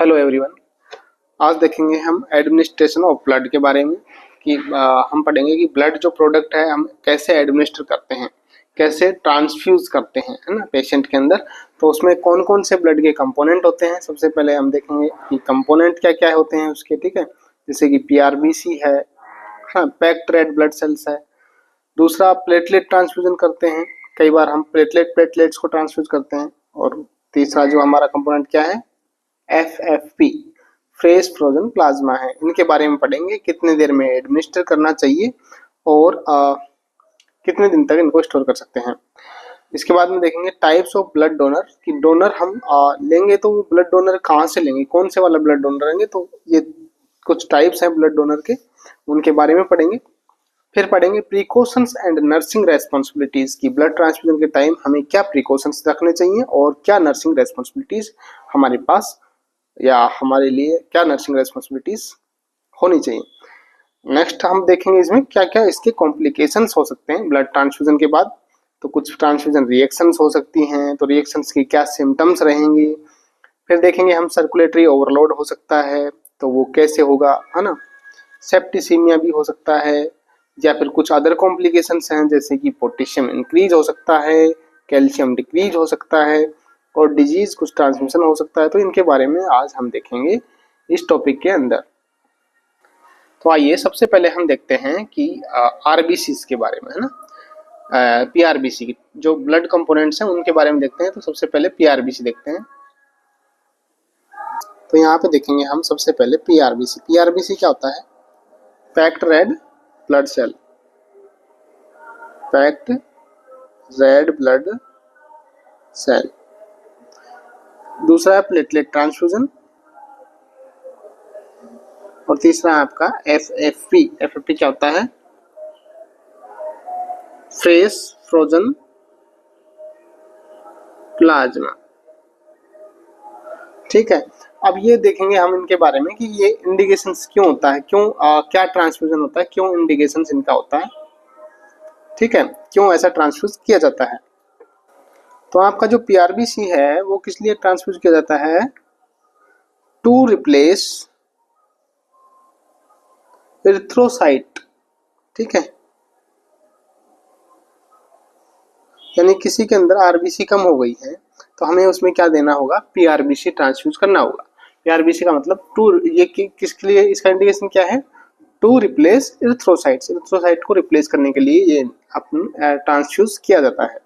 Hello everyone. आज देखेंगे हम एडमिनिस्ट्रेशन ऑफ ब्लड के बारे में कि हम पढ़ेंगे कि ब्लड जो प्रोडक्ट है हम कैसे एडमिनिस्टर करते हैं, कैसे ट्रांसफ्यूज करते हैं, है ना, पेशेंट के अंदर। तो उसमें कौन कौन से ब्लड के कंपोनेंट होते हैं, सबसे पहले हम देखेंगे कि कंपोनेंट क्या क्या होते हैं उसके। ठीक है, जैसे कि पीआरबीसी है, हाँ, पैक्ड रेड ब्लड सेल्स है। दूसरा प्लेटलेट ट्रांसफ्यूजन करते हैं, कई बार हम प्लेटलेट्स को ट्रांसफ्यूज करते हैं। और तीसरा जो हमारा कंपोनेंट क्या है, FFP, फ्रेश फ्रोजन प्लाज्मा है। इनके बारे में पढ़ेंगे, कितने देर में एडमिनिस्टर करना चाहिए और कितने दिन तक इनको स्टोर कर सकते हैं। इसके बाद में देखेंगे टाइप्स ऑफ ब्लड डोनर, कि डोनर हम लेंगे तो ब्लड डोनर कहाँ से लेंगे, कौन से वाला ब्लड डोनर लेंगे। तो ये कुछ टाइप्स हैं ब्लड डोनर के, उनके बारे में पढ़ेंगे। फिर पढ़ेंगे प्रिकॉशंस एंड नर्सिंग रेस्पॉन्सिबिलिटीज, की ब्लड ट्रांसफ्यूजन के टाइम हमें क्या प्रिकॉशंस रखने चाहिए और क्या नर्सिंग रेस्पॉन्सिबिलिटीज हमारे पास या हमारे लिए क्या नर्सिंग रेस्पॉन्सिबिलिटीज होनी चाहिए। नेक्स्ट हम देखेंगे इसमें क्या क्या इसके कॉम्प्लिकेशंस हो सकते हैं ब्लड ट्रांसफ्यूजन के बाद। तो कुछ ट्रांसफ्यूजन रिएक्शंस हो सकती हैं, तो रिएक्शंस की क्या सिम्टम्स रहेंगे। फिर देखेंगे हम सर्कुलेटरी ओवरलोड हो सकता है, तो वो कैसे होगा, है ना। सेप्टिसीमिया भी हो सकता है, या फिर कुछ अदर कॉम्प्लिकेशंस हैं जैसे कि पोटेशियम इंक्रीज हो सकता है, कैल्शियम डिक्रीज हो सकता है, और डिजीज कुछ ट्रांसमिशन हो सकता है। तो इनके बारे में आज हम देखेंगे इस टॉपिक के अंदर। तो आइए सबसे पहले हम देखते हैं कि आरबीसी के बारे में, है ना, पीआरबीसी की जो ब्लड कंपोनेंट्स हैं उनके बारे में देखते हैं। तो सबसे पहले पीआरबीसी देखते हैं। तो यहाँ पे देखेंगे हम सबसे पहले पीआरबीसी। पीआरबीसी क्या होता है, packed red blood cell, packed red blood cell. दूसरा है प्लेटलेट ट्रांसफ्यूजन, और तीसरा है आपका एफएफपी। एफएफपी क्या होता है, फ्रेश फ्रोजन प्लाज्मा। ठीक है, अब ये देखेंगे हम इनके बारे में कि ये इंडिकेशंस क्यों होता है, क्यों क्या ट्रांसफ्यूजन होता है, क्यों इंडिकेशंस इनका होता है। ठीक है, क्यों ऐसा ट्रांसफ्यूज किया जाता है। तो आपका जो पीआरबीसी है वो किस लिए ट्रांसफ्यूज किया जाता है, टू रिप्लेस एरिथ्रोसाइट। ठीक है, यानी किसी के अंदर आरबीसी कम हो गई है तो हमें उसमें क्या देना होगा, पीआरबीसी ट्रांसफ्यूज करना होगा। पीआरबीसी का मतलब टू, ये किसके लिए, इसका इंडिकेशन क्या है, टू रिप्लेस एरिथ्रोसाइट्स। एरिथ्रोसाइट को रिप्लेस करने के लिए ये अपन ट्रांसफ्यूज किया जाता है।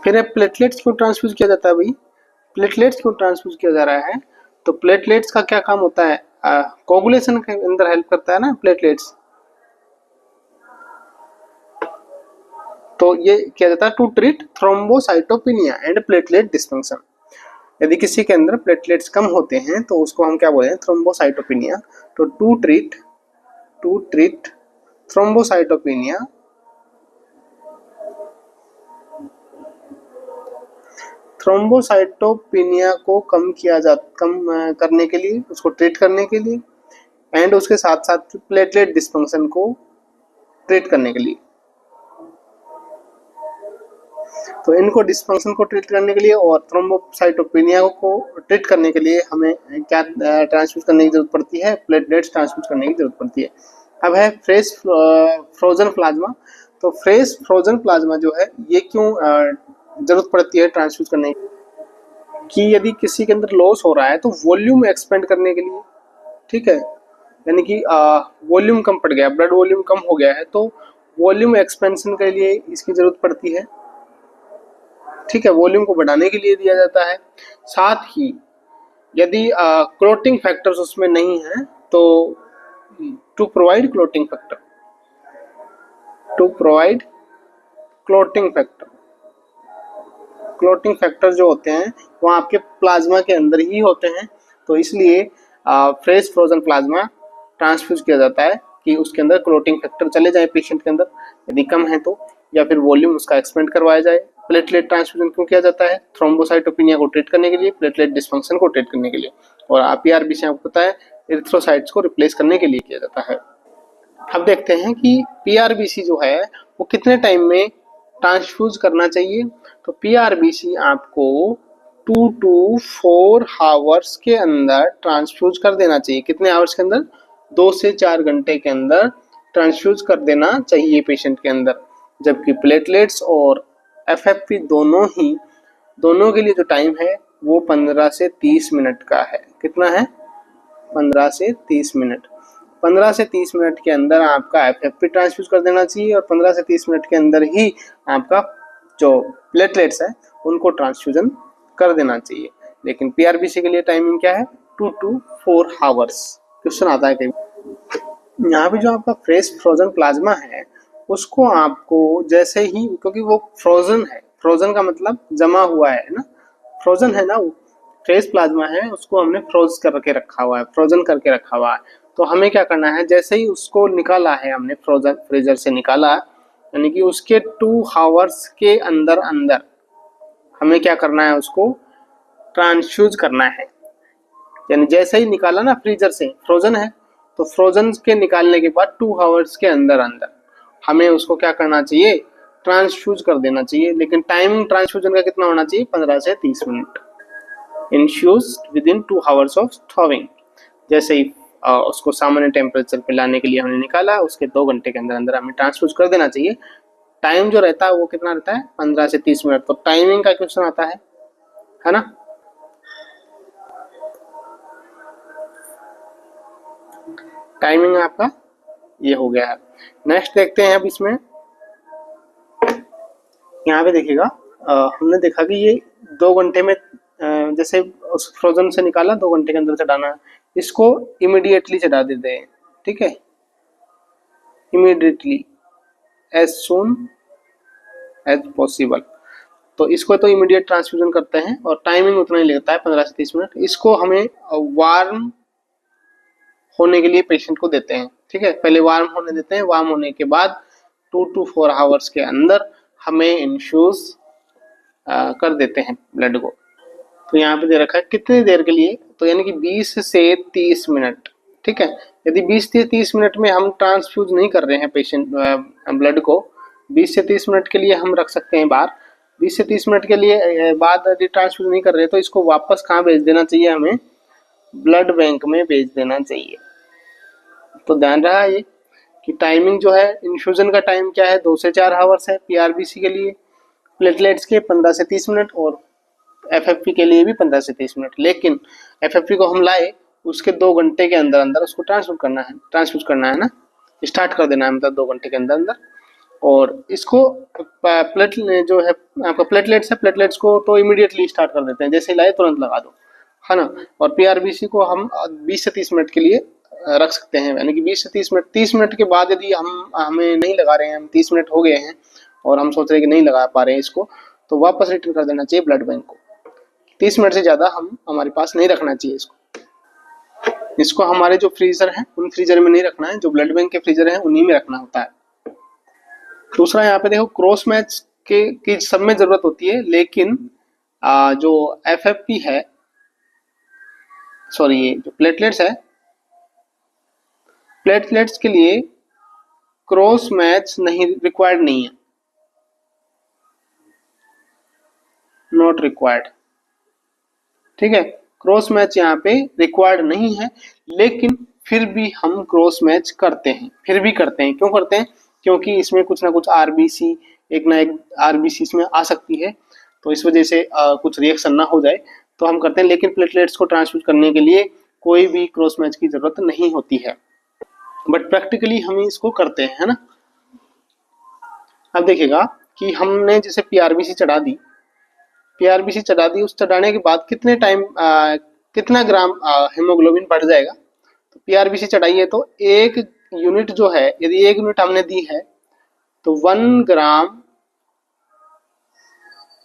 फिर प्लेटलेट्स क्यों ट्रांसफ्यूज किया जाता है भाई, प्लेटलेट्स क्यों ट्रांसफ्यूज किया जा रहा है। तो प्लेटलेट्स का क्या काम होता है, कोगुलेशन के अंदर हेल्प करता है ना प्लेटलेट्स। तो ये किया जाता है to treat thrombocytopenia and platelet dysfunction. यदि किसी के अंदर प्लेटलेट्स कम होते हैं तो उसको हम क्या बोलते हैं, थ्रोम्बोसाइटोपिनिया। तो टू ट्रीट थ्रोम्बोसाइटोपिनिया थ्रोम्बोसाइटोपिनिया को कम करने के लिए, उसको ट्रीट करने के लिए, एंड उसके साथ साथ प्लेटलेट डिस्फंक्शन को ट्रीट करने के लिए। तो इनको डिस्फंक्शन को ट्रीट करने के लिए और थ्रोम्बोसाइटोपिनिया को ट्रीट करने के लिए हमें क्या ट्रांसफ्यूज करने की जरूरत पड़ती है, प्लेटलेट्स ट्रांसफ्यूज करने की जरूरत पड़ती है। अब है फ्रेश फ्रोजन प्लाज्मा। तो फ्रेश फ्रोजन प्लाज्मा जो है ये क्यों जरूरत पड़ती है ट्रांसफ्यूज करने की, यदि किसी के अंदर लॉस हो रहा है तो वॉल्यूम एक्सपेंड करने के लिए। ठीक है, यानी कि वॉल्यूम कम पड़ गया, ब्लड वॉल्यूम कम हो गया है, तो वॉल्यूम एक्सपेंशन के लिए इसकी जरूरत पड़ती है। ठीक है, वॉल्यूम को बढ़ाने के लिए दिया जाता है। साथ ही यदि क्लोटिंग फैक्टर्स उसमें नहीं है तो to provide clotting factor, clotting factor जो होते हैं वो आपके प्लाज्मा के अंदर ही होते हैं। तो इसलिए फ्रेश फ्रोजन प्लाज्मा ट्रांसफ्यूज किया जाता है कि उसके अंदर क्लोटिंग फैक्टर चले जाए पेशेंट के अंदर, यदि कम है तो, या फिर वॉल्यूम उसका एक्सपेंड करवाया जाए। प्लेटलेट ट्रांसफ्यूजन क्यों किया जाता है, थ्रोम्बोसाइटोपिनिया को ट्रीट करने के लिए, प्लेटलेट डिस्फंक्शन को ट्रीट करने के लिए, और पीआरबीसी आपको पता है एरिथ्रोसाइट्स को रिप्लेस करने के लिए किया जाता है। अब देखते हैं कि पीआरबीसी जो है वो कितने टाइम में ट्रांसफ्यूज करना चाहिए। तो पीआरबीसी आपको 2 to 4 आवर्स के अंदर ट्रांसफ्यूज कर देना चाहिए। कितने आवर्स के अंदर? 2 से 4 घंटे के अंदर ट्रांसफ्यूज कर देना चाहिए पेशेंट के अंदर। जबकि प्लेटलेट्स और एफएफपी दोनों के लिए जो टाइम है वो 15 से 30 मिनट का है। कितना है? 15 से 30 मिनट। 15 से 30 मिनट के अंदर आपका एफएफपी ट्रांसफ्यूज कर देना चाहिए और 15 से 30 मिनट के अंदर ही आपका जो प्लेटलेट्स है उनको ट्रांसफ्यूजन कर देना चाहिए। लेकिन पीआरबीसी के लिए टाइमिंग क्या है? 2 to 4 आवर्स। क्वेश्चन आता है कहीं। यहाँ पे जो आपका फ्रेश फ्रोजन प्लाज्मा है उसको आपको जैसे ही, क्योंकि वो फ्रोजन है, फ्रोजन का मतलब जमा हुआ है ना, फ्रोजन है ना, वो फ्रेश प्लाज्मा है, उसको हमने फ्रोज करके रखा हुआ है, फ्रोजन करके रखा हुआ है। तो हमें क्या करना है, जैसे ही उसको निकाला है हमने, फ्रोजन फ्रीजर से निकाला, यानी कि उसके 2 आवर्स के अंदर अंदर हमें क्या करना है, उसको ट्रांसफ्यूज करना है। यानी जैसे ही निकाला ना फ्रीजर से, फ्रोजन है, तो फ्रोजन के निकालने के बाद 2 आवर्स के अंदर अंदर हमें उसको क्या करना चाहिए, ट्रांसफ्यूज कर देना चाहिए। लेकिन टाइमिंग ट्रांसफ्यूजन का कितना होना चाहिए? 15 से 30 minute. Infused with in 2 hours of thawing. जैसे ही उसको सामान्य टेम्परेचर पे लाने के लिए हमने निकाला, उसके 2 घंटे के अंदर अंदर हमें ट्रांसफ्यूज कर देना चाहिए। टाइम जो रहता है वो कितना रहता है? 15 से 30 मिनट। तो टाइमिंग का क्वेश्चन आता है ना। टाइमिंग आपका ये हो गया है। नेक्स्ट देखते हैं अब इसमें, यहाँ पे देखिएगा, हमने देखा कि ये 2 घंटे में, जैसे उस फ्रोजन से निकाला 2 घंटे के अंदर चढ़ाना है, इसको इमीडिएटली चढ़ा देते हैं। ठीक है, immediately, as soon as possible. तो इसको तो इमीडिएट ट्रांसफ्यूजन करते हैं और टाइमिंग उतना ही लगता है 15 से 30 मिनट। इसको हमें वार्म होने के लिए पेशेंट को देते हैं। ठीक है, पहले वार्म होने देते हैं, वार्म होने के बाद 2 to 4 आवर्स के अंदर हमें इन्फ्यूज कर देते हैं ब्लड को। तो यहाँ पे दे रखा है कितनी देर के लिए, तो यानी कि 20 से 30 मिनट। ठीक है, यदि 20 से 30 मिनट में हम ट्रांसफ्यूज नहीं कर रहे हैं पेशेंट ब्लड को, 20 से 30 मिनट के लिए हम रख सकते हैं बाहर। 20 से 30 मिनट के लिए बाद यदि ट्रांसफ्यूज नहीं कर रहे तो इसको वापस कहाँ भेज देना चाहिए? हमें ब्लड बैंक में भेज देना चाहिए। तो ध्यान रहा ये कि टाइमिंग जो है, इन्फ्यूजन का टाइम क्या है? 2 से 4 आवर्स है पीआरबीसी के लिए, प्लेटलेट्स के 15 से 30 मिनट और एफएफपी के लिए भी 15 से 30 मिनट। लेकिन एफएफपी को हम लाए, उसके 2 घंटे के अंदर अंदर उसको ट्रांसफ्यूज करना है ना, स्टार्ट कर देना है, मतलब 2 घंटे के अंदर अंदर। और इसको प्लेट जो है आपका प्लेटलेट्स है, प्लेटलेट्स को तो इमीडिएटली स्टार्ट कर देते हैं, जैसे ही लाए तुरंत लगा दो, है ना। और पीआरबीसी को हम 20 से 30 मिनट के लिए रख सकते हैं, यानी कि 20 से 30 मिनट के बाद यदि हमें नहीं लगा रहे हैं, हम 30 मिनट हो गए हैं और हम सोच रहे हैं कि नहीं लगा पा रहे हैं इसको, तो वापस रिटर्न कर देना चाहिए ब्लड बैंक को। 30 मिनट से ज़्यादा हमारे पास नहीं रखना चाहिए इसको हमारे जो फ्रीजर हैं उन फ्रीजर में नहीं रखना है, जो ब्लड बैंक के फ्रीजर हैं उन्हीं में रखना होता है। दूसरा यहाँ पे देखो, क्रॉस मैच की सब में जरूरत होती है, लेकिन जो एफएफपी है, सॉरी ये जो प्लेटलेट्स है, प्लेटलेट्स के लिए क्रॉस मैच नहीं, रिक्वायर्ड नहीं है, नॉट रिक्वायर्ड। ठीक है, क्रॉस मैच यहाँ पे रिक्वायर्ड नहीं है, लेकिन फिर भी हम क्रॉस मैच करते हैं, फिर भी करते हैं। क्यों करते हैं? क्योंकि इसमें कुछ ना कुछ आरबीसी, एक ना एक आरबीसी इसमें आ सकती है, तो इस वजह से कुछ रिएक्शन ना हो जाए तो हम करते हैं। लेकिन प्लेटलेट्स को ट्रांसफ्यूज करने के लिए कोई भी क्रॉस मैच की जरूरत नहीं होती है, बट प्रैक्टिकली हम इसको करते हैं, है ना। अब देखिएगा कि हमने जैसे पीआरबीसी चढ़ा दी, पीआरबीसी चढ़ा दी, उस चढ़ाने के बाद कितने टाइम कितना ग्राम हेमोग्लोबिन बढ़ जाएगा? तो पीआरबीसी चढ़ाई है तो 1 यूनिट जो है, यदि 1 यूनिट हमने दी है तो 1 ग्राम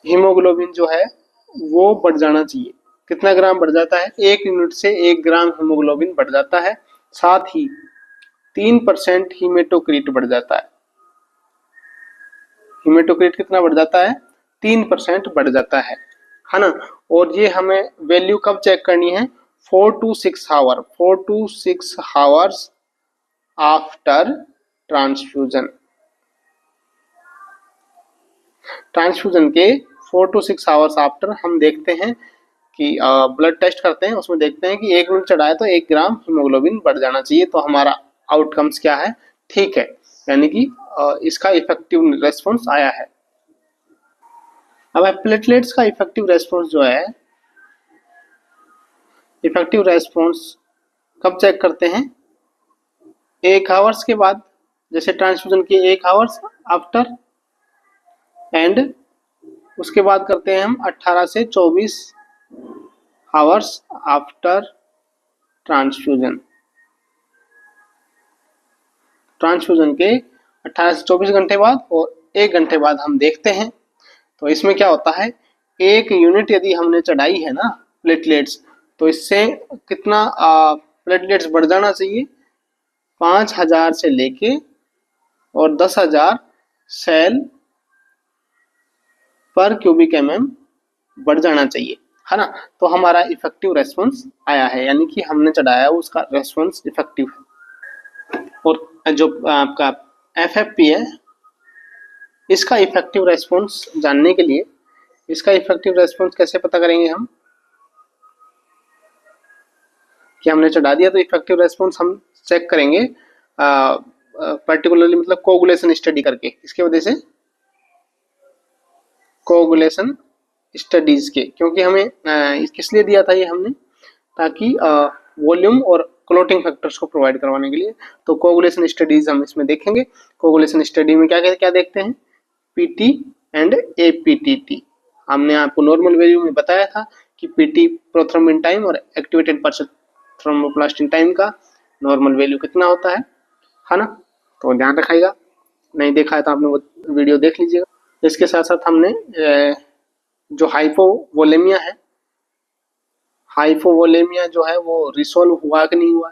हीमोग्लोबिन जो है वो बढ़ जाना चाहिए। कितना ग्राम बढ़ जाता है? 1 यूनिट से 1 ग्राम हीमोग्लोबिन बढ़ जाता है। साथ ही 3% हीमेटोक्रिट बढ़ जाता है। हीमेटोक्रिट कितना बढ़ जाता है? 3% बढ़ जाता है ना। और ये हमें वैल्यू कब चेक करनी है? 4 to 6 hours after transfusion. Transfusion के 4 to 6 आवर्स आफ्टर हम देखते हैं कि ब्लड टेस्ट करते हैं, उसमें देखते हैं कि 1 मिनट चढ़ाए तो 1 ग्राम हीमोग्लोबिन बढ़ जाना चाहिए, तो हमारा आउटकम्स क्या है, ठीक है, यानी कि इसका इफेक्टिव रेस्पॉन्स आया है। अब प्लेटलेट्स का इफेक्टिव रेस्पॉन्स जो है, इफेक्टिव रेस्पॉन्स कब चेक करते हैं, 1 आवर्स के बाद, जैसे ट्रांसफ्यूजन के 1 आवर्स आफ्टर, एंड उसके बाद करते हैं हम 18 से 24 आवर्स आफ्टर ट्रांसफ्यूजन। ट्रांसफ्यूजन के 18 से 24 घंटे बाद और 1 घंटे बाद हम देखते हैं। तो इसमें क्या होता है, 1 यूनिट यदि हमने चढ़ाई है ना प्लेटलेट्स, तो इससे कितना प्लेटलेट्स बढ़ जाना चाहिए, 5000 से लेके और 10,000 सेल पर क्यूबिक mm बढ़ जाना चाहिए, है ना। तो हमारा इफेक्टिव रेस्पॉन्स आया है, यानी कि हमने चढ़ाया उसका रेस्पॉन्स इफेक्टिव है। और जो आपका FFP है, इसका इफेक्टिव रेस्पॉन्स जानने के लिए, इसका इफेक्टिव रेस्पॉन्स कैसे पता करेंगे हम, कि हमने चढ़ा दिया तो इफेक्टिव रेस्पॉन्स हम चेक करेंगे पर्टिकुलरली, मतलब कोगुलेशन स्टडी करके। इसके वजह से कोगुलेशन स्टडीज के, क्योंकि हमें किस लिए दिया था ये हमने, ताकि वॉल्यूम और क्लोटिंग फैक्टर्स को प्रोवाइड करवाने के लिए। तो कोगुलेशन स्टडीज हम इसमें देखेंगे। कोगुलेशन स्टडी में क्या क्या देखते हैं, पीटी एंड एपीटीटी। हमने आपको नॉर्मल वैल्यू में बताया था कि पीटी प्रोथ्रोम्बिन टाइम और एक्टिवेटेड पर्सन थ्रोम्बोप्लास्टिन टाइम का नॉर्मल वैल्यू कितना होता है ना। तो ध्यान रखिएगा, नहीं देखा है तो आपने वो वीडियो देख लीजिएगा। इसके साथ साथ हमने जो हाइपोवोलेमिया है, हाइपोवोलेमिया जो है वो रिसोल्व हुआ कि नहीं हुआ,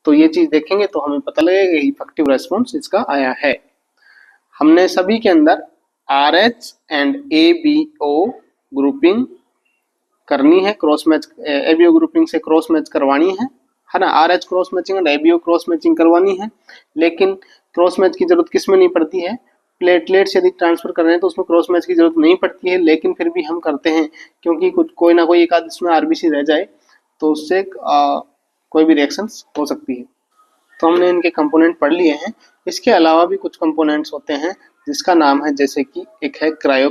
तो ये चीज देखेंगे तो हमें पता लगेगा इफेक्टिव रेस्पॉन्स इसका आया है। हमने सभी के अंदर RH एंड ABO ग्रुपिंग करनी है, क्रॉस मैच ABO ग्रुपिंग से क्रॉस मैच करवानी है ना। RH cross matching and ABO cross matching करवानी है, लेकिन क्रॉस मैच की जरूरत किस में नहीं पड़ती है, प्लेटलेट्स यदि ट्रांसफर कर रहे हैं तो उसमें क्रॉस मैच की जरूरत नहीं पड़ती है, लेकिन फिर भी हम करते हैं, क्योंकि कुछ कोई ना कोई एक आध इसमें RBC रह जाए तो उससे कोई भी रिएक्शंस हो सकती है। तो हमने इनके कंपोनेंट पढ़ लिए हैं। इसके अलावा भी कुछ कंपोनेंट्स होते हैं जिसका नाम है, जैसे कि एक है क्रायो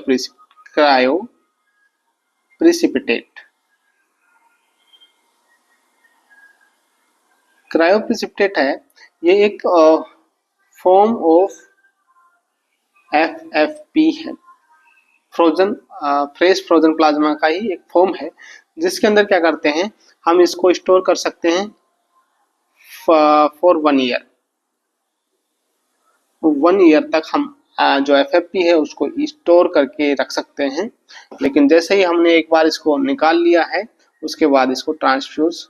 प्रिसिपिटेट। क्रायो प्रिसिपिटेट है, ये एक फॉर्म ऑफ FFP है, फ्रेश फ्रोजन प्लाज्मा का ही एक फॉर्म है, जिसके अंदर क्या करते हैं, हम इसको स्टोर कर सकते हैं फॉर 1 ईयर। 1 ईयर तक हम जो FFP है उसको स्टोर करके रख सकते हैं, लेकिन जैसे ही हमने एक बार इसको निकाल लिया है उसके बाद इसको ट्रांसफ्यूज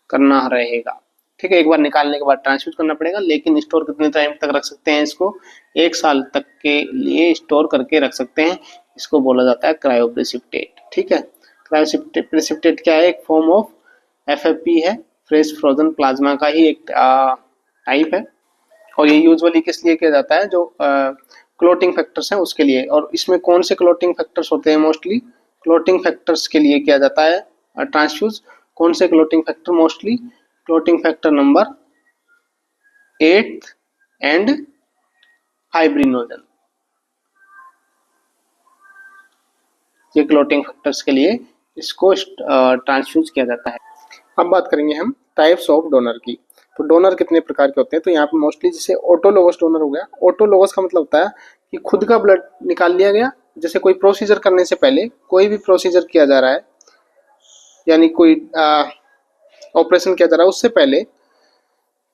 करना रहेगा। ठीक है, एक बार निकालने के बाद ट्रांसफ्यूज करना पड़ेगा, लेकिन स्टोर कितने टाइम तक रख सकते हैं इसको, 1 साल तक के लिए स्टोर करके रख सकते हैं। इसको बोला जाता है क्रायोप्रिसिपिटेट। ठीक है, क्रायोप्रिसिपिटेट क्या है, एक फॉर्म ऑफ FFP है, फ्रेश फ्रोजन प्लाज्मा का ही एक टाइप है, और ये यूजुअली किस लिए किया जाता है, जो क्लोटिंग फैक्टर्स हैं उसके लिए। और इसमें कौन से क्लोटिंग फैक्टर्स होते हैं, मोस्टली क्लोटिंग फैक्टर्स के लिए किया जाता है ट्रांसफ्यूज। कौन से clotting factor, mostly clotting factor number 8 and fibrinogen, ये क्लोटिंग फैक्टर्स के लिए इसको ट्रांसफ्यूज किया जाता है। अब बात करेंगे हम टाइप्स ऑफ डोनर की। तो डोनर कितने प्रकार के होते हैं, तो यहाँ पे मोस्टली जैसे ऑटोलोगस डोनर हो गया। ऑटोलोगस का मतलब होता है कि खुद का ब्लड निकाल लिया गया, जैसे कोई प्रोसीजर करने से पहले, कोई भी प्रोसीजर किया जा रहा है, यानी कोई ऑपरेशन किया जा रहा है, उससे पहले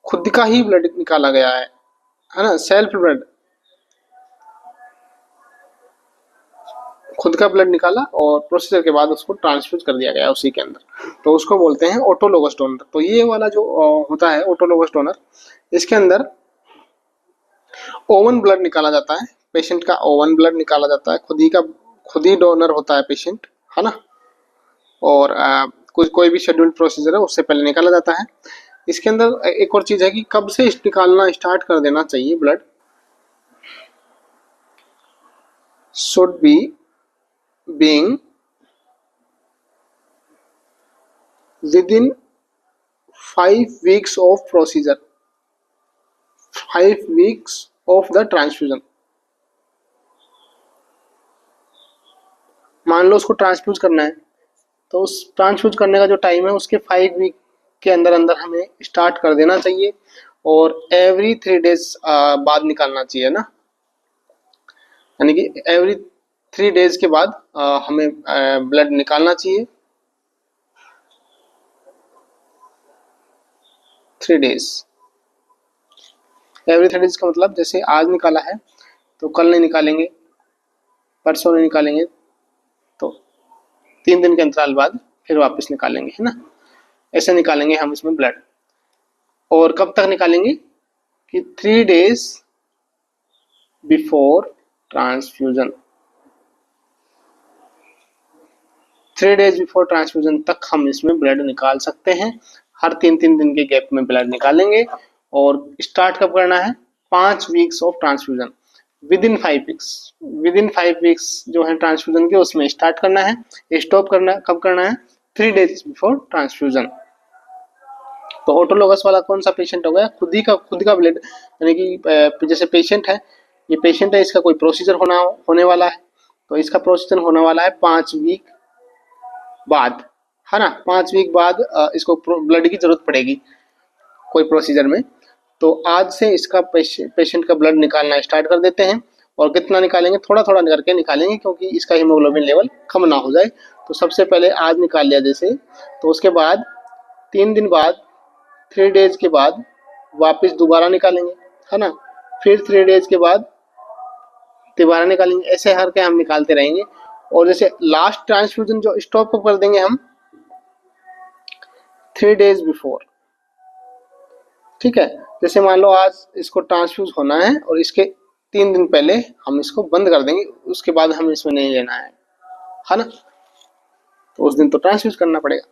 खुद का ही ब्लड निकाला गया है ना, सेल्फ ब्लड, खुद का ब्लड निकाला और प्रोसीजर के बाद उसको ट्रांसफ्यूज कर दिया गया उसी के अंदर, तो उसको बोलते हैं ऑटोलोगस डोनर। तो ये वाला जो होता है ऑटोलोगस डोनर, इसके अंदर ओवन ब्लड निकाला जाता है, पेशेंट का ओवन ब्लड निकाला जाता है, खुद ही डोनर होता है पेशेंट, है ना। और कोई भी शेड्यूल्ड प्रोसीजर है उससे पहले निकाला जाता है। इसके अंदर एक और चीज है कि कब से निकालना स्टार्ट कर देना चाहिए blood. should be being within 5 weeks of procedure, 5 weeks of the transfusion। मान लो उसको ट्रांसफ्यूज करना है, तो उस ट्रांसफ्यूज करने का जो टाइम है उसके 5 वीक के अंदर अंदर हमें स्टार्ट कर देना चाहिए और एवरी 3 डेज बाद निकालना चाहिए ना, यानी कि एवरी 3 डेज के बाद हमें ब्लड निकालना चाहिए। 3 डेज, एवरी 3 डेज का मतलब जैसे आज निकाला है तो कल नहीं निकालेंगे, परसों नहीं निकालेंगे, तो 3 दिन के अंतराल बाद फिर वापस निकालेंगे, है ना। ऐसे निकालेंगे हम इसमें ब्लड। और कब तक निकालेंगे कि 3 days before transfusion, 3 days before transfusion तक हम इसमें ब्लड निकाल सकते हैं। हर 3-3 दिन के गैप में ब्लड निकालेंगे। और स्टार्ट कब करना है, 5 weeks of transfusion, with in 5 weeks, with in 5 weeks जो है ट्रांसफ्यूजन के उसमें स्टार्ट करना है। स्टॉप करना कब करना है, 3 डेज बिफोर ट्रांसफ्यूजन। तो ऑटोलोगस वाला कौन सा पेशेंट हो गया, खुद का ब्लड, यानी कि जैसे पेशेंट है, ये पेशेंट है, इसका कोई प्रोसीजर होने वाला है, तो इसका प्रोसीजर होने वाला है 5 वीक बाद, है ना। 5 वीक बाद इसको ब्लड की जरूरत पड़ेगी कोई प्रोसीजर में। तो आज से इसका पेशेंट का ब्लड निकालना स्टार्ट कर देते हैं। और कितना निकालेंगे, थोड़ा थोड़ा करके निकालेंगे क्योंकि इसका हीमोग्लोबिन लेवल कम ना हो जाए। तो सबसे पहले आज निकाल लिया जैसे, तो उसके बाद 3 दिन बाद, 3 डेज के बाद वापस दोबारा निकालेंगे, है ना। फिर 3 डेज के बाद दोबारा निकालेंगे, ऐसे हर के हम निकालते रहेंगे। और जैसे लास्ट ट्रांसफ्यूजन जो स्टॉप कर देंगे हम 3 डेज बिफोर, ठीक है। जैसे मान लो आज इसको ट्रांसफ्यूज होना है और इसके 3 दिन पहले हम इसको बंद कर देंगे, उसके बाद हम इसमें नहीं लेना है ना। तो उस दिन तो ट्रांसफ्यूज करना पड़ेगा।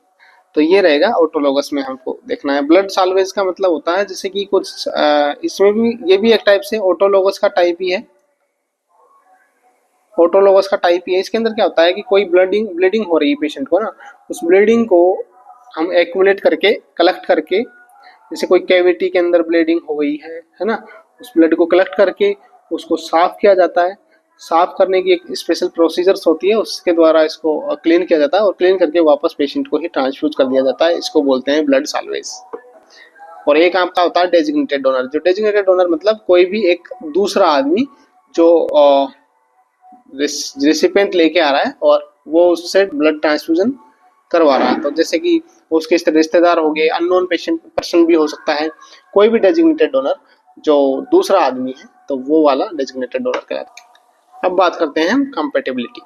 तो ये रहेगा ऑटोलोगस में हमको देखना है। ब्लड साल्वेज का मतलब होता है जैसे कि कुछ इसमें भी, ये भी एक टाइप से ऑटोलोगस का टाइप ही है, ऑटोलोगस का टाइप ही है। इसके अंदर क्या होता है कि कोई ब्लीडिंग हो रही है पेशेंट को ना, उस ब्लीडिंग को हम एक्यूमुलेट करके, कलेक्ट करके, जैसे कोई कैविटी के अंदर ब्लीडिंग हो गई है ना, उस ब्लड को कलेक्ट करके उसको साफ किया जाता है। साफ करने की एक स्पेशल प्रोसीजर्स होती है, उसके द्वारा इसको क्लीन किया जाता है और क्लीन करके वापस पेशेंट को ही ट्रांसफ्यूज कर दिया जाता है। इसको बोलते हैं ब्लड साल्वेज। और एक आपका होता है डेजिग्नेटेड डोनर। जो डेजिग्नेटेड डोनर मतलब कोई भी एक दूसरा आदमी जो रेसिपिएंट लेके आ रहा है और वो उससे ब्लड ट्रांसफ्यूजन करवा रहा है। तो जैसे कि उसके रिश्तेदार हो गए, अननोन पर्सन भी हो सकता है, कोई भी डेजिग्नेटेड डोनर जो दूसरा आदमी है, तो वो वाला डेजिग्नेटेड डोनर कहलाता है। अब बात करते हैं हम कंपेटेबिलिटी,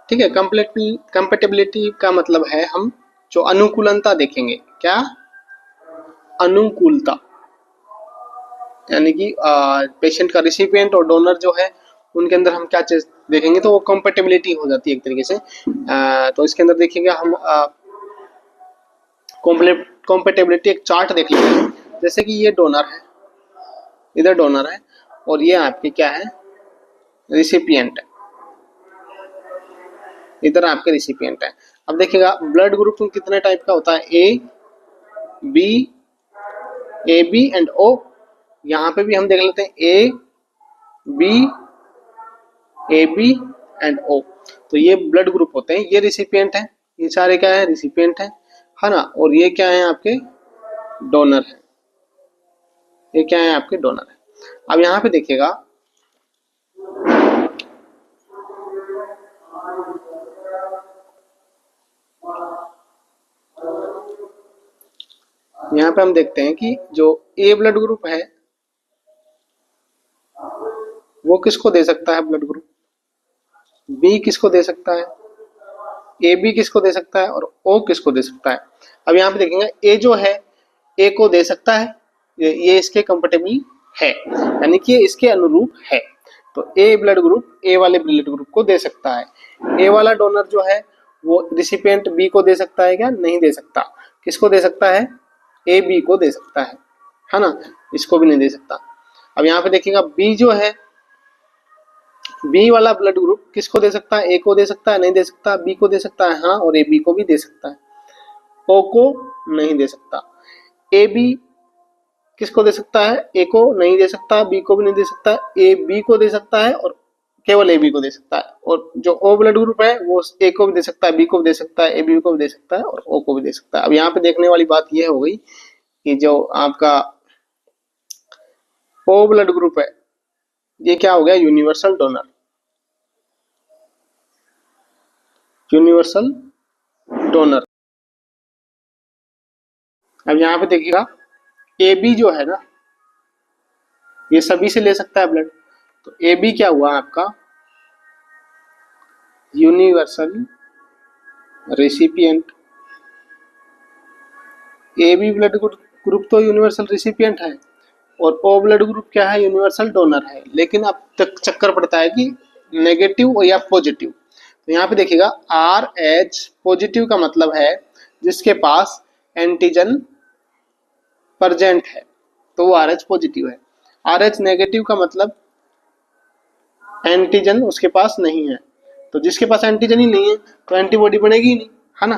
ठीक है। कंपेटेबिलिटी का मतलब है हम जो अनुकूलता देखेंगे। क्या, अनुकूलता, यानी कि पेशेंट का रिसिपिएंट और डोनर जो है उनके अंदर हम क्या चीज देखेंगे, तो वो कंपेटेबिलिटी हो जाती है एक तरीके से। तो इसके अंदर देखेंगे हम कंपेटेबिलिटी एक चार्ट देख लेते हैं। जैसे कि ये डोनर है, इधर डोनर है, और ये आपके क्या है, रिसिपिएंट है, इधर आपके रिसिपिएंट है। अब देखिएगा ब्लड ग्रुप में कितने टाइप का होता है, ए बी एंड ओ। यहाँ पे भी हम देख लेते हैं ए बी एंड ओ। तो ये ब्लड ग्रुप होते हैं, ये रिसिपिएंट है, ये सारे क्या है, रिसिपिएंट है ना। और ये क्या है, आपके डोनर है, ये क्या है, आपके डोनर है। अब यहाँ पे देखिएगा, यहाँ पे हम देखते हैं कि जो ए ब्लड ग्रुप है वो किसको दे सकता है ब्लड ग्रुप, बी किसको दे सकता है, ए बी किसको दे सकता है, और ओ किसको दे सकता है। अब यहाँ पे देखेंगे ए जो है ए को दे सकता है, ये इसके कंफर्टेबल है, यानी कि इसके अनुरूप है। तो ए ब्लड ग्रुप ए वाले ब्लड ग्रुप को दे सकता है। ए वाला डोनर जो है वो रिसिपिएंट बी को दे सकता है क्या, नहीं दे सकता। किसको दे सकता है, ए बी को दे सकता है ना, इसको भी नहीं दे सकता। अब यहाँ पे देखिएगा बी जो है बी वाला ब्लड ग्रुप किसको दे सकता है? ए को दे सकता है, नहीं दे सकता। बी को दे सकता है, हाँ, और ए बी को भी दे सकता है। ओ को नहीं दे सकता। ए बी किसको दे सकता है? ए को नहीं दे सकता, बी को भी नहीं दे सकता, ए बी को दे सकता है और केवल ए बी को दे सकता है। और जो ओ ब्लड ग्रुप है वो ए को भी दे सकता है, बी को भी दे सकता है, ए बी को भी दे सकता है और ओ को भी दे सकता है। अब यहाँ पे देखने वाली बात यह हो गई कि जो आपका ओ ब्लड ग्रुप है ये क्या हो गया? Universal donor. Universal donor. अब यहाँ पे देखिएगा ए बी जो है ना ये सभी से ले सकता है ब्लड, तो ए बी क्या हुआ आपका? Universal recipient. A B blood group तो यूनिवर्सल रेसिपिएंट है और ओ ब्लड ग्रुप क्या है? यूनिवर्सल डोनर है। लेकिन अब तक चक्कर पड़ता है कि नेगेटिव या पॉजिटिव। तो यहाँ पे देखिएगा आर एच पॉजिटिव का मतलब है जिसके पास एंटीजन प्रेजेंट है, तो वो आर एच पॉजिटिव है। आर एच नेगेटिव का मतलब एंटीजन उसके पास नहीं है, तो जिसके पास एंटीजन ही नहीं है तो एंटीबॉडी बनेगी ही नहीं, है ना।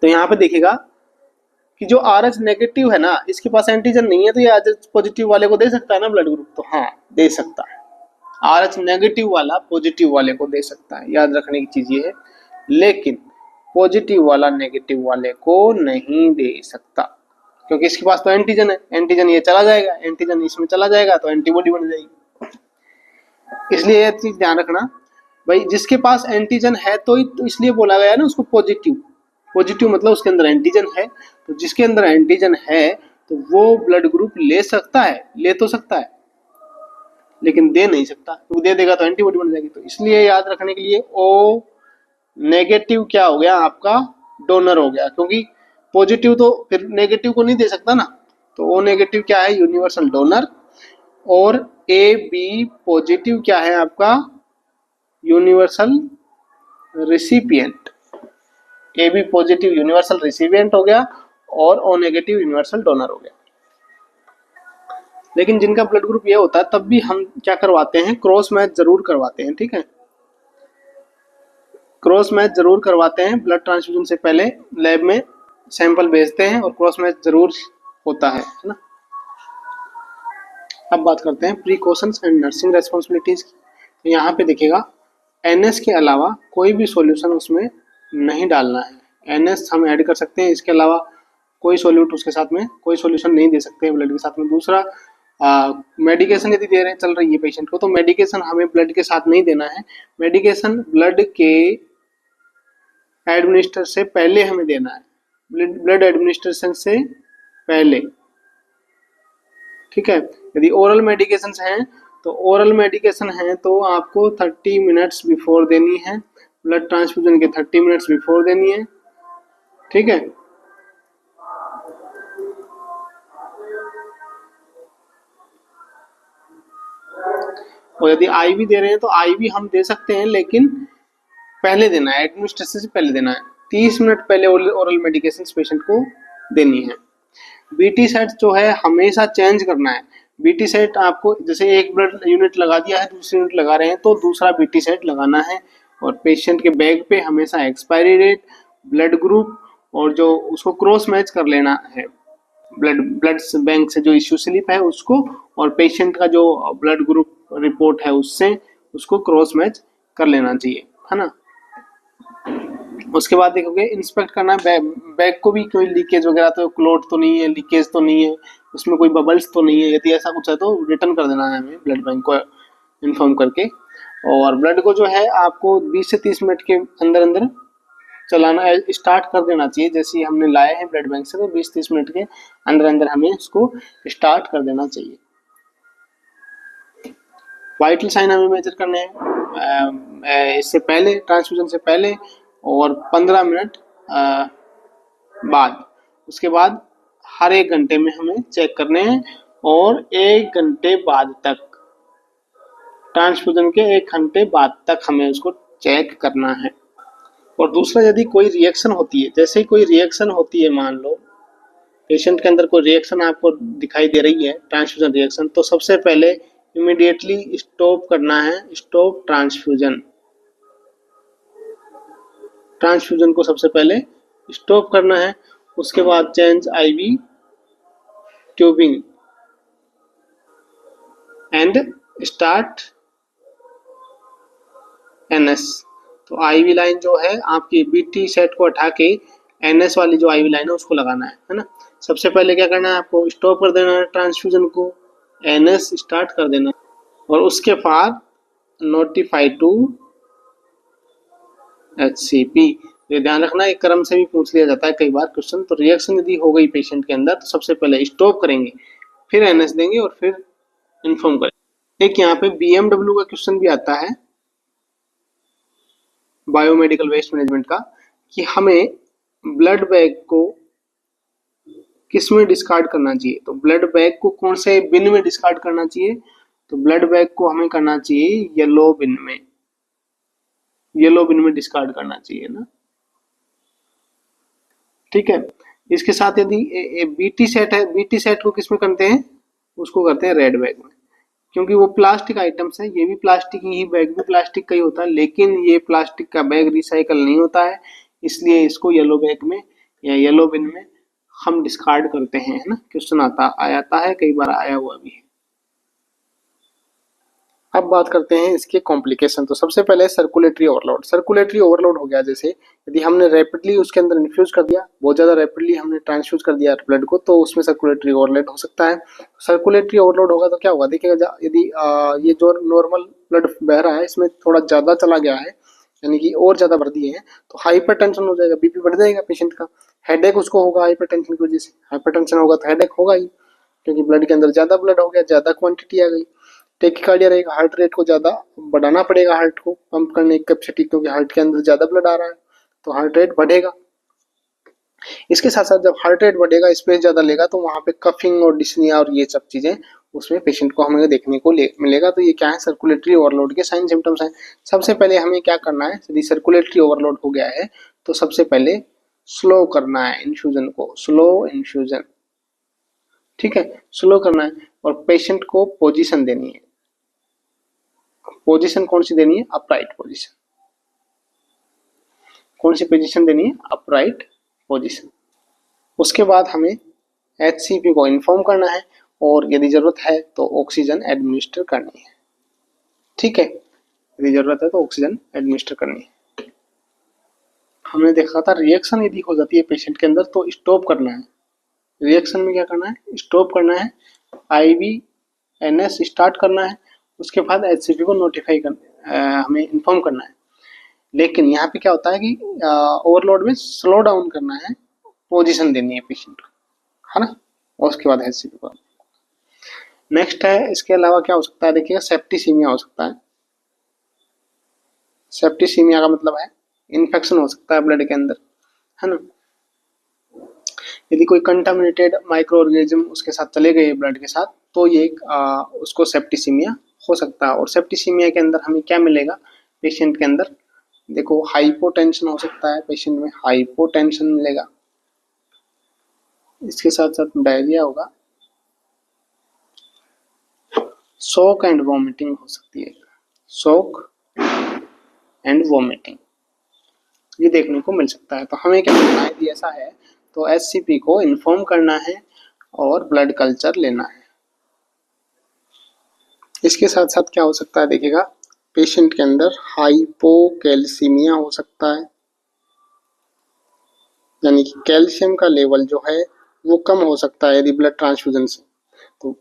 तो यहाँ पे देखिएगा कि जो आर एच नेगेटिव है ना इसके पास एंटीजन नहीं है, तो ये आर एच पॉजिटिव वाले को दे सकता है ना ब्लड ग्रुप? तो हाँ, दे सकता है। आर एच नेगेटिव वाला पॉजिटिव वाले को दे सकता है, याद रखने की चीज ये है। लेकिन पॉजिटिव वाला नेगेटिव वाले को नहीं दे सकता, क्योंकि इसके पास तो एंटीजन है। एंटीजन ये चला जाएगा, एंटीजन इसमें चला जाएगा तो एंटीबॉडी बन जाएगी। इसलिए ये चीज ध्यान रखना भाई, जिसके पास एंटीजन है तो इसलिए बोला गया ना उसको पॉजिटिव। पॉजिटिव मतलब उसके अंदर एंटीजन है, तो जिसके अंदर एंटीजन है तो वो ब्लड ग्रुप ले सकता है, ले तो सकता है लेकिन दे नहीं सकता, क्योंकि दे देगा तो एंटीबॉडी बन जाएगी। तो इसलिए याद रखने के लिए ओ नेगेटिव क्या हो गया आपका? डोनर हो गया, क्योंकि पॉजिटिव तो फिर नेगेटिव को नहीं दे सकता ना। तो ओ नेगेटिव क्या है? Universal donor. और ए बी पॉजिटिव क्या है आपका? Universal recipient. A B positive universal recipient हो गया और ओ नेगेटिव यूनिवर्सल डोनर हो गया। लेकिन जिनका ब्लड ग्रुप ये होता है तब भी हम क्या करवाते हैं? क्रॉस मैच जरूर करवाते हैं, ठीक है। क्रॉस मैच जरूर करवाते हैं ब्लड ट्रांसफ्यूजन से पहले, लैब में सैंपल भेजते हैं और क्रॉस मैच जरूर होता है ना। अब बात करते हैं प्रिकॉशंस एंड नर्सिंग रेस्पॉन्सिबिलिटीज की। तो यहाँ पे देखिएगा एनएस के अलावा कोई भी सॉल्यूशन उसमें नहीं डालना है। एनएस हम ऐड कर सकते हैं, इसके अलावा कोई सॉल्यूट उसके साथ में कोई सॉल्यूशन नहीं दे सकते ब्लड के साथ में। दूसरा, मेडिकेशन यदि दे रहे चल रही है पेशेंट को तो मेडिकेशन हमें ब्लड के साथ नहीं देना है। मेडिकेशन ब्लड के एडमिनिस्टर से पहले हमें देना है, ब्लड एडमिनिस्ट्रेशन से पहले, ठीक है। यदि ओरल मेडिकेशन हैं तो ओरल मेडिकेशन है तो आपको 30 मिनट्स बिफोर देनी है, ब्लड ट्रांसफ्यूजन के 30 मिनट्स बिफोर देनी है, ठीक है। और यदि आईवी दे रहे हैं तो आईवी हम दे सकते हैं लेकिन पहले देना है, एडमिनिस्ट्रेशन से पहले देना है। 30 मिनट पहले ओरल मेडिकेशन पेशेंट को देनी है। बीटी सेट जो है हमेशा चेंज करना है। बीटी सेट आपको जैसे एक ब्लड यूनिट लगा दिया है, दूसरी यूनिट लगा रहे हैं तो दूसरा बीटी सेट लगाना है। और पेशेंट के बैग पे हमेशा एक्सपायरी डेट, ब्लड ग्रुप और जो उसको क्रॉस मैच कर लेना है, ब्लड बैंक से जो इश्यू स्लिप है उसको और पेशेंट का जो ब्लड ग्रुप रिपोर्ट है उससे उसको क्रॉस मैच कर लेना चाहिए, है ना। उसके बाद देखोगे इंस्पेक्ट करना है बैग को भी, कोई लीकेज वगैरह तो क्लोट तो नहीं है, लीकेज तो नहीं है, उसमें कोई बबल्स तो नहीं है। यदि ऐसा कुछ है तो रिटर्न कर देना है हमें ब्लड बैंक को इन्फॉर्म करके। और ब्लड को जो है आपको 20 से 30 मिनट के अंदर अंदर चलाना स्टार्ट कर देना चाहिए। जैसे ही हमने लाए हैं ब्लड बैंक से तो 20-30 मिनट के अंदर अंदर हमें इसको स्टार्ट कर देना चाहिए। वाइटल साइन हमें मेजर करने हैं इससे पहले, ट्रांसफ्यूजन से पहले और 15 मिनट बाद। उसके बाद हर 1 घंटे में हमें चेक करने हैं और 1 घंटे बाद तक, ट्रांसफ्यूजन के 1 घंटे बाद तक हमें उसको चेक करना है। और दूसरा, यदि कोई रिएक्शन होती है, जैसे ही कोई रिएक्शन होती है, मान लो पेशेंट के अंदर कोई रिएक्शन आपको दिखाई दे रही है, ट्रांसफ्यूजन रिएक्शन, तो सबसे पहले इमीडिएटली स्टॉप करना है, स्टॉप ट्रांसफ्यूजन। ट्रांसफ्यूजन को सबसे पहले स्टॉप करना है। उसके बाद change IV tubing and start NS. तो आईवी लाइन जो है आपकी बीटी सेट को हटा के एनएस वाली जो आईवी लाइन है उसको लगाना है ना। सबसे पहले क्या करना है, आपको स्टॉप कर देना है ट्रांसफ्यूजन को, एनएस स्टार्ट कर देना है और उसके बाद नोटिफाई टू एचसीपी। ये ध्यान रखना, एक क्रम से भी पूछ लिया जाता है कई बार क्वेश्चन। तो रिएक्शन यदि हो गई पेशेंट के अंदर तो सबसे पहले स्टॉप करेंगे, फिर एनएस देंगे और फिर इन्फॉर्म करेंगे। एक यहाँ पे बीएमडब्ल्यू का क्वेश्चन भी आता है, बायोमेडिकल वेस्ट मैनेजमेंट का, कि हमें ब्लड बैग को किस में डिस्कार्ड करना चाहिए। तो ब्लड बैग को कौन से बिन में डिस्कार्ड करना चाहिए, तो ब्लड बैग को हमें करना चाहिए येलो बिन में, येलो बिन में डिस्कार्ड करना चाहिए ना। ठीक है, इसके साथ यदि बीटी सेट है, बीटी सेट को किस में करते हैं, उसको करते हैं रेड बैग में, क्योंकि वो प्लास्टिक आइटम्स है। ये भी प्लास्टिक ही, बैग भी प्लास्टिक का ही होता है, लेकिन ये प्लास्टिक का बैग रिसाइकल नहीं होता है, इसलिए इसको येलो बैग में या येलो बिन में हम डिस्कार्ड करते हैं, है ना। क्वेश्चन आता है, कई बार आया हुआ भी है। अब बात करते हैं इसके कॉम्प्लिकेशन। तो सबसे पहले सर्कुलेटरी ओवरलोड। सर्कुलेटरी ओवरलोड हो गया जैसे, यदि हमने रैपिडली उसके अंदर इन्फ्यूज कर दिया, बहुत ज़्यादा रैपिडली हमने ट्रांसफ्यूज कर दिया ब्लड को, तो उसमें सर्कुलेटरी ओवरलोड हो सकता है। सर्कुलेटरी ओवरलोड होगा तो क्या होगा, देखिएगा यदि ये जो नॉर्मल ब्लड बह रहा है इसमें थोड़ा ज़्यादा चला गया है, यानी कि और ज़्यादा भर दिए हैं, तो हाइपरटेंशन हो जाएगा, बीपी बढ़ जाएगा पेशेंट का, हेडेक उसको होगा हाइपरटेंशन की वजह से। हाइपरटेंशन होगा तो हेडेक होगा ही, क्योंकि ब्लड के अंदर ज़्यादा ब्लड हो गया, ज़्यादा क्वांटिटी आ गई। टेकिकार्डिया रहेगा, हार्ट रेट को ज़्यादा बढ़ाना पड़ेगा, हार्ट को पंप करने की कैपेसिटी, क्योंकि हार्ट के अंदर ज़्यादा ब्लड आ रहा है तो हार्ट रेट बढ़ेगा। इसके साथ साथ जब हार्ट रेट बढ़ेगा, स्पेस ज़्यादा लेगा, तो वहाँ पे कफिंग और डिस्निया और ये सब चीज़ें उसमें पेशेंट को हमें देखने को मिलेगा। तो ये क्या है, सर्कुलेटरी ओवरलोड के साइन सिम्टम्स हैं। सबसे पहले हमें क्या करना है, यदि सर्कुलेटरी ओवरलोड हो गया है तो सबसे पहले स्लो करना है इन्फ्यूजन को, स्लो इन्फ्यूजन। ठीक है, स्लो करना है और पेशेंट को पोजीशन देनी है। पोजीशन कौन सी देनी है, अपराइट पोजीशन। कौन सी पोजीशन देनी है, अपराइट पोजीशन। उसके बाद हमें एचसीपी को इन्फॉर्म करना है और यदि जरूरत है तो ऑक्सीजन एडमिनिस्टर करनी है। ठीक है, यदि जरूरत है तो ऑक्सीजन एडमिनिस्टर करनी है। हमने देखा था रिएक्शन यदि हो जाती है पेशेंट के अंदर तो स्टॉप करना है। रिएक्शन में क्या करना है, स्टॉप करना है, आईवी एनएस स्टार्ट करना है, उसके बाद एचसीपी को नोटिफाई करना, हमें इन्फॉर्म करना है। लेकिन यहाँ पे क्या होता है कि ओवरलोड में स्लो डाउन करना है, पोजीशन देनी है पेशेंट को, है ना, और उसके बाद एचसीपी को। नेक्स्ट है, इसके अलावा क्या हो सकता है, देखिएगा सेप्टिसीमिया हो सकता है। सेप्टिसीमिया का मतलब है इन्फेक्शन हो सकता है ब्लड के अंदर, है ना। यदि कोई कंटामिनेटेड माइक्रो ऑर्गेनिज्म उसके साथ चले गए ब्लड के साथ तो ये उसको सेप्टिसीमिया हो सकता है। और सेप्टिसीमिया के अंदर हमें क्या मिलेगा पेशेंट के अंदर, देखो हाइपोटेंशन हो सकता है, पेशेंट में हाइपोटेंशन मिलेगा, इसके साथ साथ डायरिया होगा, शॉक एंड वॉमिटिंग हो सकती है, शॉक एंड वॉमिटिंग ये देखने को मिल सकता है। तो हमें क्या करना है, यदि ऐसा है तो एचसीपी को इन्फॉर्म करना है और ब्लड कल्चर लेना है। इसके साथ साथ क्या हो सकता है, देखिएगा पेशेंट के अंदर हाइपोकैल्सीमिया हो सकता है, यानी कि कैल्शियम का लेवल जो है वो कम हो सकता है यदि ब्लड ट्रांसफ्यूजन से। तो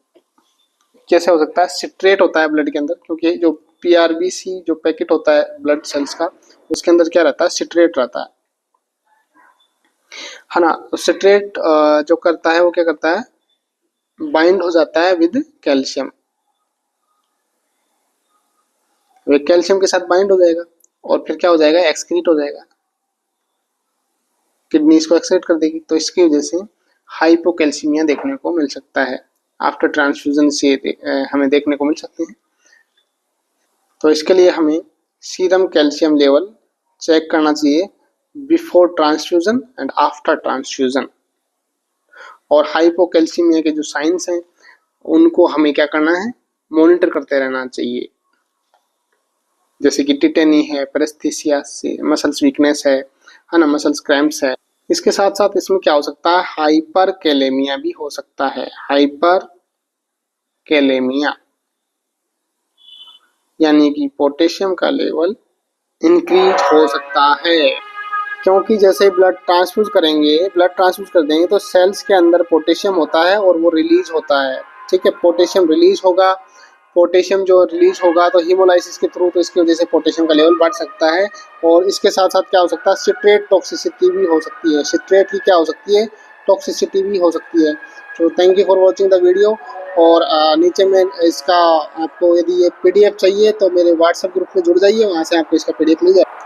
कैसे हो सकता है, सिट्रेट होता है ब्लड के अंदर, क्योंकि जो पीआरबीसी जो पैकेट होता है ब्लड सेल्स का उसके अंदर क्या रहता है, सिट्रेट रहता है ना। सिट्रेट जो करता है वो क्या करता है, बाइंड हो जाता है विद कैल्शियम, वे कैल्शियम के साथ बाइंड हो जाएगा और फिर क्या हो जाएगा, एक्सक्रीट हो जाएगा, किडनी इसको एक्सक्रीट कर देगी। तो इसकी वजह से हाइपोकैल्सीमिया देखने को मिल सकता है, आफ्टर ट्रांसफ्यूजन से हमें देखने को मिल सकते हैं। तो इसके लिए हमें सीरम कैल्शियम लेवल चेक करना चाहिए before transfusion and after transfusion. और हाइपोकैल्सीमिया के जो साइंस हैं उनको हमें क्या करना है, मॉनिटर करते रहना चाहिए। जैसे कि टिटेनी है, पेरेस्थीसिया से मसल्स वीकनेस है ना, मसल्स क्रैम्प्स है। इसके साथ साथ इसमें क्या हो सकता है, हाइपर कैलेमिया भी हो सकता है। हाइपर कैलेमिया यानी कि पोटेशियम का लेवल इंक्रीज हो सकता है, क्योंकि जैसे ही ब्लड ट्रांसफ्यूज करेंगे, ब्लड ट्रांसफ्यूज कर देंगे तो सेल्स के अंदर पोटेशियम होता है और वो रिलीज होता है। ठीक है, पोटेशियम रिलीज होगा। पोटेशियम जो रिलीज होगा तो हीमोलाइसिस के थ्रू, तो इसकी वजह से पोटेशियम का लेवल बढ़ सकता है। और इसके साथ साथ क्या हो सकता है, सिट्रेट टॉक्सिसिटी भी हो सकती है। सिट्रेट की क्या हो सकती है, टॉक्सिसिटी भी हो सकती है। तो thank you for watching the video. और नीचे में इसका आपको यदि ये पीडीएफ चाहिए तो मेरे व्हाट्सएप ग्रुप में जुड़ जाइए, वहाँ से आपको इसका पीडीएफ मिल जाएगा।